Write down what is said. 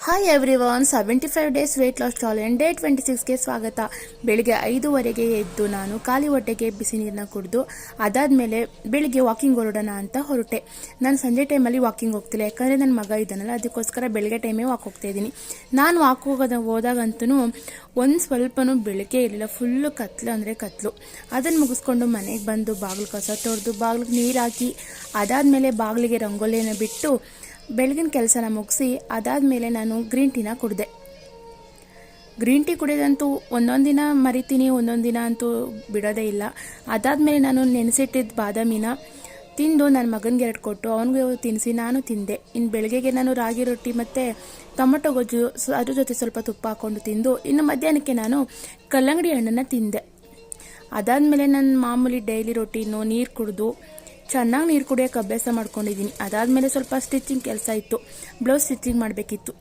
Hi everyone, 75 days weight loss challenge day 26ಗೆ ಸ್ವಾಗತ. ಬೆಳಿಗ್ಗೆ 5:15ಗೆ ಎದ್ದು ನಾನು ಖಾಲಿ ಹೊಟ್ಟೆಗೆ ಬಿಸಿ ನೀರನ್ನ ಕುಡಿದು ಅದಾದಮೇಲೆ ಬೆಳಿಗ್ಗೆ ವಾಕಿಂಗ್ ಹೊರಡೋಣ ಅಂತ ಹೊರಟೆ. ನಾನು ಸಂಜೆ ಟೈಮಲ್ಲಿ ವಾಕಿಂಗ್ ಹೋಗ್ತಿಲ್ಲ, ಯಾಕಂದರೆ ನನ್ನ ಮಗ ಇದ್ದಾನಲ್ಲ, ಅದಕ್ಕೋಸ್ಕರ ಬೆಳಗ್ಗೆ ಟೈಮೇ ವಾಕ್ ಹೋಗ್ತಾ ಇದ್ದೀನಿ. ನಾನು ವಾಕ್ ಹೋದಾಗಂತೂ ಒಂದು ಸ್ವಲ್ಪನೂ ಬೆಳಗ್ಗೆ ಇರಲಿಲ್ಲ, ಫುಲ್ಲು ಕತ್ಲು ಅಂದರೆ ಕತ್ಲು. ಅದನ್ನು ಮುಗಿಸ್ಕೊಂಡು ಮನೆಗೆ ಬಂದು ಬಾಗಿಲು ಕಸ ತೊಳೆದು ಬಾಗಿಲಿಗೆ ನೀರು ಹಾಕಿ ಅದಾದಮೇಲೆ ಬಾಗಿಲಿಗೆ ರಂಗೋಲಿಯನ್ನು ಬಿಟ್ಟು ಬೆಳಗಿನ ಕೆಲಸನ ಮುಗಿಸಿ ಅದಾದಮೇಲೆ ನಾನು ಗ್ರೀನ್ ಟೀನ ಕುಡಿದೆ. ಗ್ರೀನ್ ಟೀ ಕುಡಿಯೋದಂತೂ ಒಂದೊಂದು ದಿನ ಮರಿತೀನಿ, ಒಂದೊಂದು ದಿನ ಅಂತೂ ಬಿಡೋದೇ ಇಲ್ಲ. ಅದಾದಮೇಲೆ ನಾನು ನೆನೆಸಿಟ್ಟಿದ್ದ ಬಾದಾಮಿನ ತಿಂದು ನನ್ನ ಮಗನಿಗೆ 2 ಕೊಟ್ಟು ಅವನಿಗೆ ತಿನ್ನಿಸಿ ನಾನು ತಿಂದೆ. ಇನ್ನು ಬೆಳಗ್ಗೆಗೆ ನಾನು ರಾಗಿ ರೊಟ್ಟಿ ಮತ್ತು ಟೊಮೊಟೊ ಗೊಜ್ಜು ಅದ್ರ ಜೊತೆ ಸ್ವಲ್ಪ ತುಪ್ಪ ಹಾಕ್ಕೊಂಡು ತಿಂದು, ಇನ್ನು ಮಧ್ಯಾಹ್ನಕ್ಕೆ ನಾನು ಕಲ್ಲಂಗಡಿ ಹಣ್ಣನ್ನು ತಿಂದೆ. ಅದಾದಮೇಲೆ ನನ್ನ ಮಾಮೂಲಿ ಡೈಲಿ ರೊಟ್ಟಿನೂ ನೀರು ಕುಡಿದು ಚೆನ್ನಾಗಿ ನೀರು ಕುಡಿಯೋಕೆ ಅಭ್ಯಾಸ ಮಾಡ್ಕೊಂಡಿದ್ದೀನಿ. ಅದಾದಮೇಲೆ ಸ್ವಲ್ಪ ಸ್ಟಿಚಿಂಗ್ ಕೆಲಸ ಇತ್ತು, ಬ್ಲೌಸ್ ಸ್ಟಿಚಿಂಗ್ ಮಾಡಬೇಕಿತ್ತು.